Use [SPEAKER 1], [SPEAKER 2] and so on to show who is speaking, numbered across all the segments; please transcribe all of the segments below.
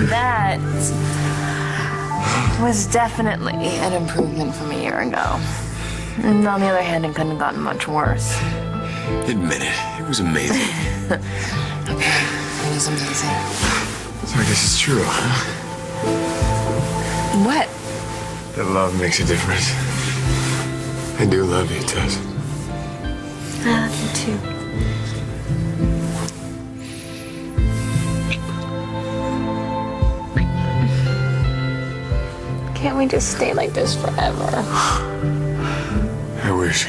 [SPEAKER 1] That was definitely an improvement from a year ago. And on the other hand, it couldn't have gotten much worse.
[SPEAKER 2] Admit it. It was amazing.
[SPEAKER 1] Okay, it is amazing.
[SPEAKER 2] So I guess it's true, huh?
[SPEAKER 1] What?
[SPEAKER 2] That love makes a difference. I do love you, Tess.
[SPEAKER 1] I love you too. Can't we just stay like this forever?
[SPEAKER 2] I wish.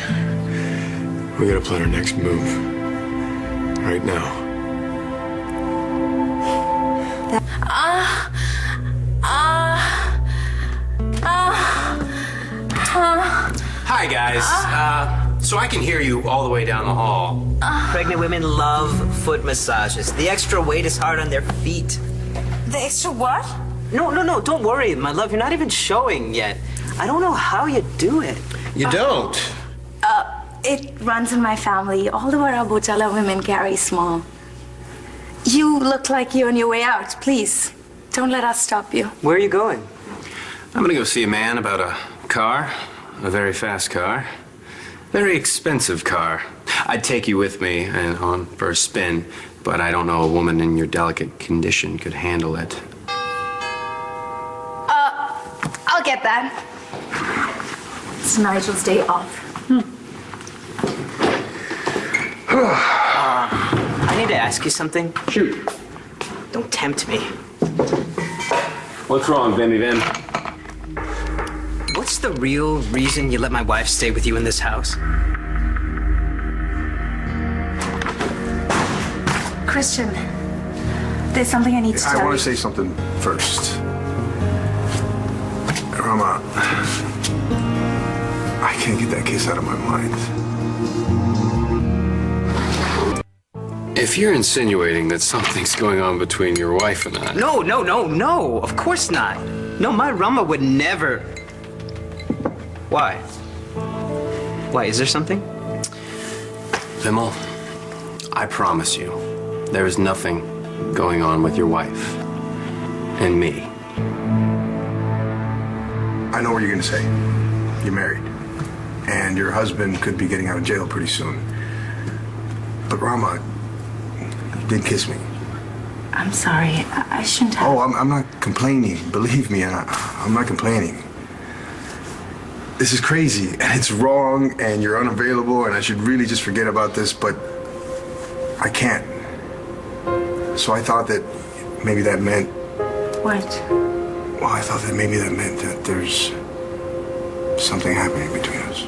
[SPEAKER 2] We gotta plan our next move. Right now.
[SPEAKER 3] Hi, guys. So I can hear you all the way down the hall.
[SPEAKER 4] Pregnant women love foot massages. The extra weight is hard on their feet.
[SPEAKER 1] The extra what?
[SPEAKER 4] No, don't worry, my love. You're not even showing yet. I don't know how you do it.
[SPEAKER 3] You don't?
[SPEAKER 5] It runs in my family. All the Warabochala women carry small. You look like you're on your way out. Please, don't let us stop you.
[SPEAKER 4] Where are you going?
[SPEAKER 3] I'm gonna go see a man about a car. A very fast car. Very expensive car. I'd take you with me and on for a spin, but I don't know a woman in your delicate condition could handle it.
[SPEAKER 5] I'll get that. It's Nigel's day off.
[SPEAKER 4] I need to ask you something.
[SPEAKER 3] Shoot.
[SPEAKER 4] Don't tempt me.
[SPEAKER 3] What's wrong, Vimy Vim?
[SPEAKER 4] What's the real reason you let my wife stay with you in this house?
[SPEAKER 5] Cristian, there's something I need to tell you.
[SPEAKER 2] I want to say something first. Rama, I can't get that kiss out of my mind.
[SPEAKER 3] If you're insinuating that something's going on between your wife and I...
[SPEAKER 4] No. Of course not. No, my Rama would never... Why? Why, is there something?
[SPEAKER 3] Vimal, I promise you, there is nothing going on with your wife and me.
[SPEAKER 2] I know what you're going to say. You're married. And your husband could be getting out of jail pretty soon. But Rama, you did kiss me.
[SPEAKER 5] I'm sorry. I shouldn't have.
[SPEAKER 2] Oh, I'm not complaining. Believe me, I'm not complaining. This is crazy, and it's wrong, and you're unavailable, and I should really just forget about this, but I can't. So I thought that maybe that meant...
[SPEAKER 5] What?
[SPEAKER 2] Well, I thought that maybe that meant that there's something happening between us.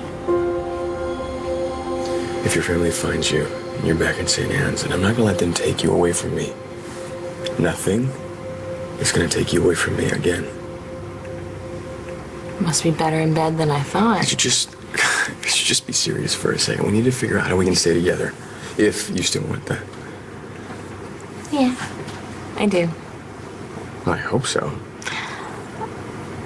[SPEAKER 2] If your family finds you, and you're back in St. Anne's, and I'm not gonna let them take you away from me. Nothing is gonna take you away from me again.
[SPEAKER 1] Must be better in bed than I thought.
[SPEAKER 2] Could you just be serious for a second? We need to figure out how we can stay together, if you still want that.
[SPEAKER 1] Yeah, I do.
[SPEAKER 2] I hope so.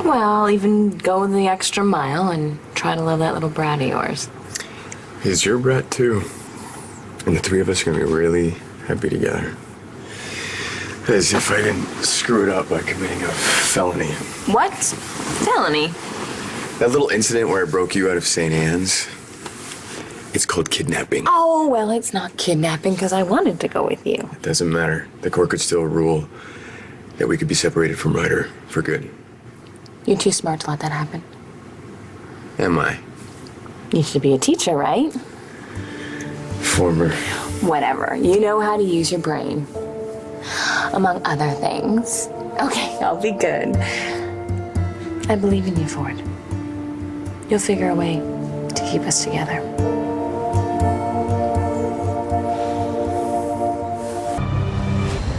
[SPEAKER 1] Well, I'll even go the extra mile and try to love that little brat of yours.
[SPEAKER 2] He's your brat, too. And the three of us are gonna be really happy together. As if I didn't screw it up by committing a felony.
[SPEAKER 1] What? Felony?
[SPEAKER 2] That little incident where I broke you out of St. Anne's, it's called kidnapping.
[SPEAKER 1] Oh, well, it's not kidnapping because I wanted to go with you.
[SPEAKER 2] It doesn't matter. The court could still rule that we could be separated from Ryder for good.
[SPEAKER 1] You're too smart to let that happen.
[SPEAKER 2] Am I?
[SPEAKER 1] You should be a teacher, right?
[SPEAKER 2] Former.
[SPEAKER 1] Whatever. You know how to use your brain. Among other things. Okay, I'll be good. I believe in you, Ford. You'll figure a way to keep us together.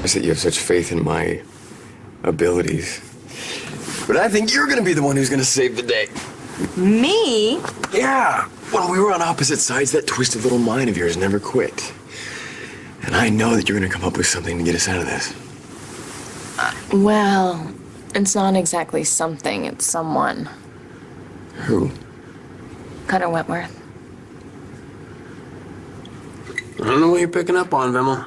[SPEAKER 2] I said you have such faith in my abilities. But I think you're gonna be the one who's gonna save the day.
[SPEAKER 1] Me?
[SPEAKER 2] Yeah. Well, we were on opposite sides. That twisted little mind of yours never quit. And I know that you're gonna come up with something to get us out of this.
[SPEAKER 1] Well, it's not exactly something, it's someone.
[SPEAKER 2] Who?
[SPEAKER 1] Cutter Wentworth.
[SPEAKER 3] I don't know what you're picking up on, Vimal.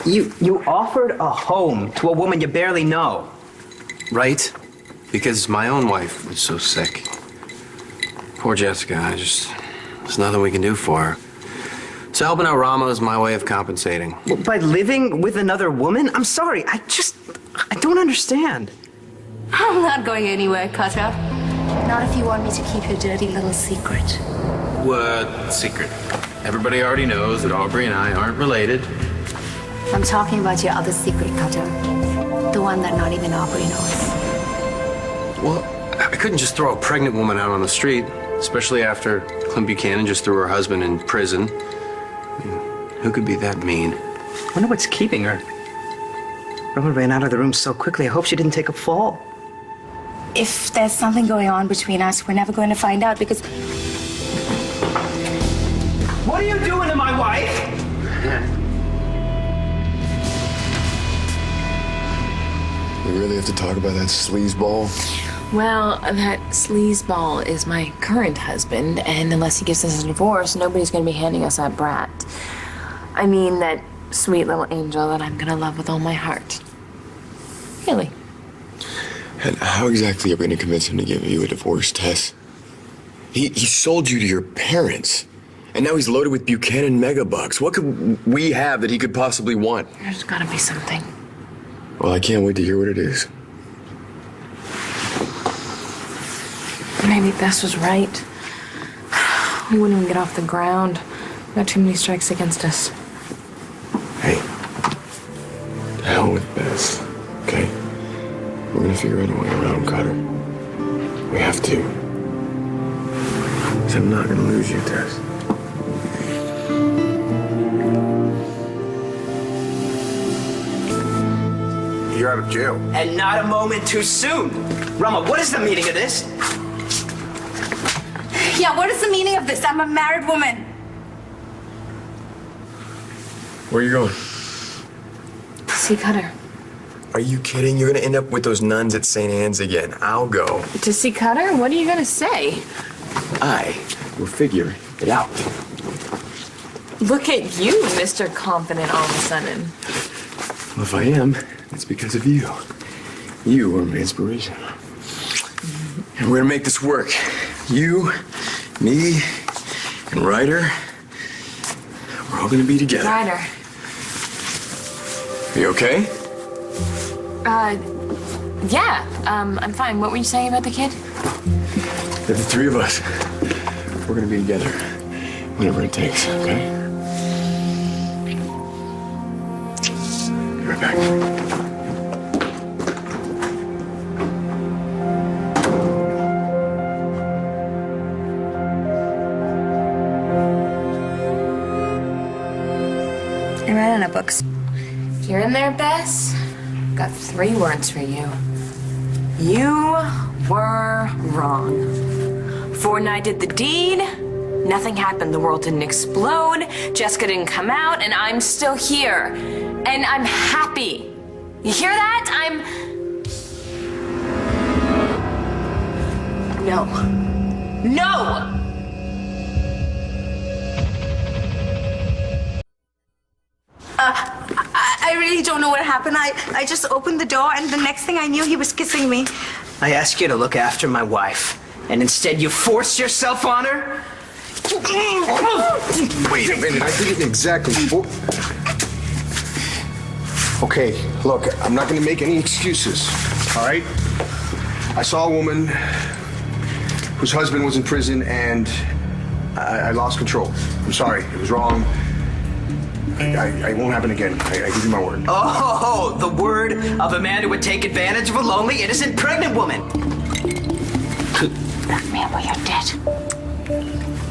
[SPEAKER 4] You offered a home to a woman you barely know.
[SPEAKER 3] Right? Because my own wife was so sick. Poor Jessica, there's nothing we can do for her. So helping out Rama is my way of compensating.
[SPEAKER 4] Well, by living with another woman? I'm sorry, I don't understand.
[SPEAKER 5] I'm not going anywhere, Cutter. Not if you want me to keep your dirty little secret.
[SPEAKER 3] What secret? Everybody already knows that Aubrey and I aren't related.
[SPEAKER 5] I'm talking about your other secret, Cutter. The one that not even Aubrey knows.
[SPEAKER 3] Well, I couldn't just throw a pregnant woman out on the street, especially after Clint Buchanan just threw her husband in prison. I mean, who could be that mean?
[SPEAKER 4] I wonder what's keeping her. Rama ran out of the room so quickly, I hope she didn't take a fall.
[SPEAKER 5] If there's something going on between us, we're never going to find out because...
[SPEAKER 4] What are you doing to my wife?
[SPEAKER 2] We really have to talk about that sleazeball?
[SPEAKER 1] Well, that sleazeball is my current husband, and unless he gives us a divorce, nobody's going to be handing us that brat. I mean, that sweet little angel that I'm going to love with all my heart. Really.
[SPEAKER 6] And how exactly are we going to convince him to give you a divorce, Tess? He sold you to your parents. And now he's loaded with Buchanan megabucks. What could we have that he could possibly want?
[SPEAKER 1] There's got to be something.
[SPEAKER 6] Well, I can't wait to hear what it is.
[SPEAKER 1] Maybe Bess was right. We wouldn't even get off the ground. We got too many strikes against us.
[SPEAKER 6] Hey, to hell with Bess, okay? We're gonna figure out a way around Cutter. We have to. 'Cause I'm not gonna lose you, Tess.
[SPEAKER 2] You're out of jail.
[SPEAKER 4] And not a moment too soon. Rama, what is the meaning of this?
[SPEAKER 5] Yeah, what is the meaning of this? I'm a married woman.
[SPEAKER 6] Where are you going?
[SPEAKER 1] See Cutter.
[SPEAKER 6] Are you kidding? You're gonna end up with those nuns at St. Anne's again. I'll go.
[SPEAKER 1] To see Cutter? What are you going to say?
[SPEAKER 6] I will figure it out.
[SPEAKER 1] Look at you, Mr. Confident all of a sudden.
[SPEAKER 6] Well, if I am, it's because of you. You are my inspiration. And we're gonna make this work. You, me, and Ryder. We're all gonna be together.
[SPEAKER 1] Ryder.
[SPEAKER 6] You okay?
[SPEAKER 1] Yeah, I'm fine. What were you saying about the kid?
[SPEAKER 6] The three of us. We're gonna be together. Whatever it takes, okay? Be right back.
[SPEAKER 5] I ran out of books.
[SPEAKER 1] You're in there, Bess? Got 3 words for you. You were wrong. Fortnite did the deed. Nothing happened. The world didn't explode. Jessica didn't come out, and I'm still here. And I'm happy. You hear that? No. No!
[SPEAKER 5] I really don't know what happened. I just opened the door, and the next thing I knew, he was kissing me.
[SPEAKER 4] I asked you to look after my wife, and instead you forced yourself on her?
[SPEAKER 2] Wait a minute, I didn't exactly. Okay, look, I'm not gonna make any excuses, all right? I saw a woman whose husband was in prison, and I lost control. I'm sorry, it was wrong. I won't happen again. I give you my word.
[SPEAKER 4] Oh, the word of a man who would take advantage of a lonely, innocent, pregnant woman.
[SPEAKER 1] Man, well, you're dead.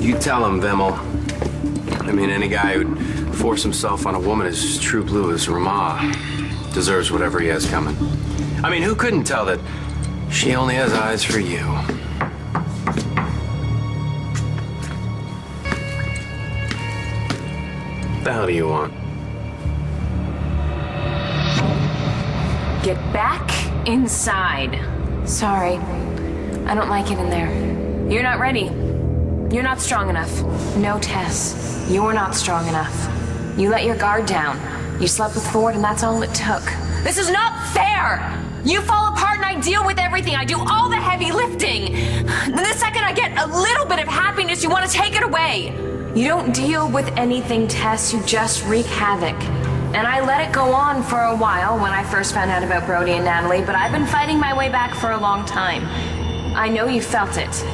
[SPEAKER 3] You tell him, Vimal. I mean, any guy who'd force himself on a woman as true blue as Rama deserves whatever he has coming. I mean, who couldn't tell that she only has eyes for you? What the hell do you want?
[SPEAKER 1] Get back inside. Sorry. I don't like it in there. You're not ready. You're not strong enough. No, Tess. You're not strong enough. You let your guard down. You slept with Ford and that's all it took. This is not fair! You fall apart and I deal with everything. I do all the heavy lifting. Then the second I get a little bit of happiness, you want to take it away. You don't deal with anything, Tess. You just wreak havoc. And I let it go on for a while when I first found out about Brody and Natalie, but I've been fighting my way back for a long time. I know you felt it.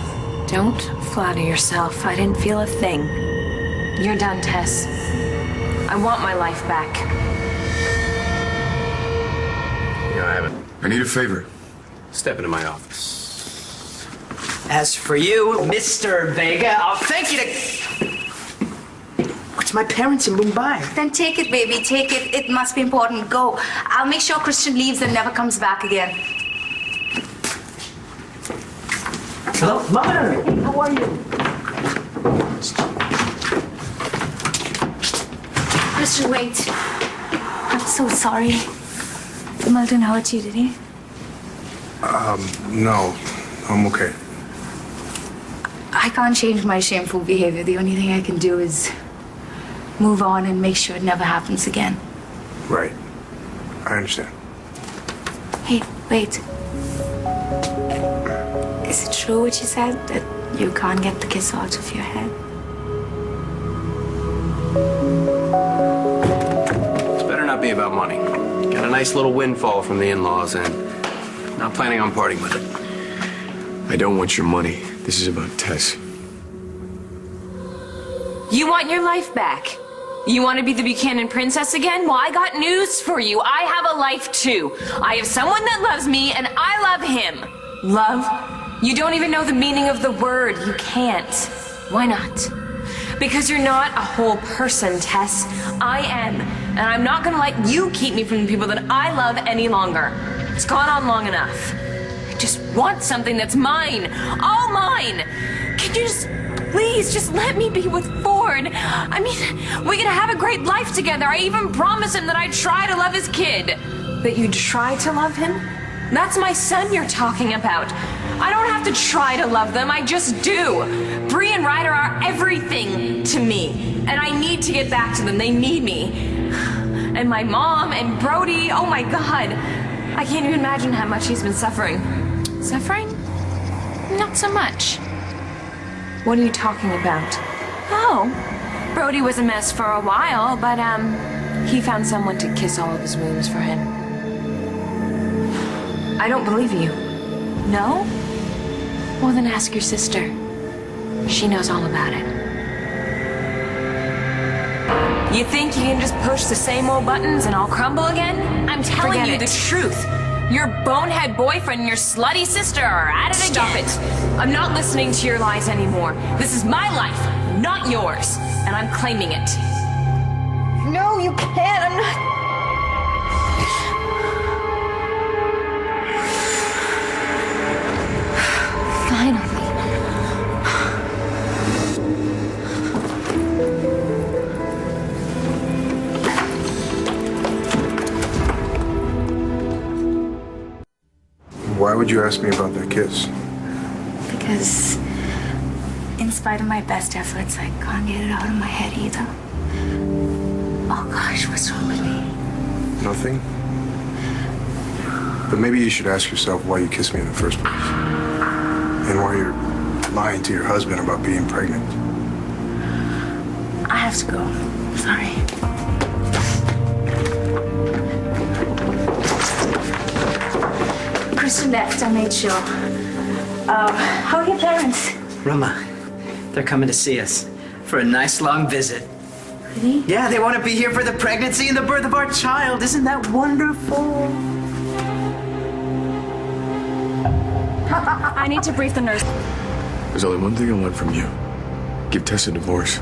[SPEAKER 1] Don't flatter yourself. I didn't feel a thing. You're done, Tess. I want my life back.
[SPEAKER 3] Yeah, I haven't.
[SPEAKER 2] I need a favor.
[SPEAKER 3] Step into my office.
[SPEAKER 4] As for you, Mr. Vega, I'll thank you to... What's my parents in Mumbai?
[SPEAKER 5] Then take it, baby, take it. It must be important. Go. I'll make sure Cristian leaves and never comes back again.
[SPEAKER 4] Hello, Mother. Hey, how are you?
[SPEAKER 5] Cristian, wait. I'm so sorry. Vimal didn't hurt you, did he?
[SPEAKER 2] No. I'm okay.
[SPEAKER 5] I can't change my shameful behavior. The only thing I can do is move on and make sure it never happens again.
[SPEAKER 2] Right. I understand.
[SPEAKER 5] Hey, wait. Is it true what you said, that you can't get the kiss out of your head?
[SPEAKER 3] It's better not be about money. Got a nice little windfall from the in-laws and not planning on parting with it.
[SPEAKER 6] I don't want your money. This is about Tess.
[SPEAKER 1] You want your life back? You want to be the Buchanan princess again? Well, I got news for you. I have a life too. I have someone that loves me and I love him. Love? You don't even know the meaning of the word. You can't. Why not? Because you're not a whole person, Tess. I am. And I'm not gonna let you keep me from the people that I love any longer. It's gone on long enough. I just want something that's mine. All mine. Can you please just let me be with Ford? I mean, we're gonna have a great life together. I even promised him that I'd try to love his kid. That you'd try to love him? That's my son you're talking about. I don't have to try to love them, I just do. Bree and Ryder are everything to me. And I need to get back to them, they need me. And my mom and Brody, oh my God. I can't even imagine how much he's been suffering. Suffering? Not so much. What are you talking about? Oh, Brody was a mess for a while, but he found someone to kiss all of his wounds for him. I don't believe you. No? Well, then ask your sister. She knows all about it. You think you can just push the same old buttons and I'll crumble again? I'm telling you the truth. Your bonehead boyfriend and your slutty sister are at it again. Stop it. I'm not listening to your lies anymore. This is my life, not yours. And I'm claiming it. No, you can't. I'm not... Finally.
[SPEAKER 2] Why would you ask me about that kiss?
[SPEAKER 5] Because in spite of my best efforts, I can't get it out of my head either. Oh gosh, what's wrong with me?
[SPEAKER 2] Nothing? But maybe you should ask yourself why you kissed me in the first place. And why you're lying to your husband about being pregnant.
[SPEAKER 5] I have to go. Sorry. Cristian left, I made sure. How are your parents?
[SPEAKER 4] Rama, they're coming to see us for a nice long visit.
[SPEAKER 5] Really?
[SPEAKER 4] Yeah, they want to be here for the pregnancy and the birth of our child. Isn't that wonderful?
[SPEAKER 1] I need to brief the nurse.
[SPEAKER 6] There's only one thing I want from you. Give Tess a divorce.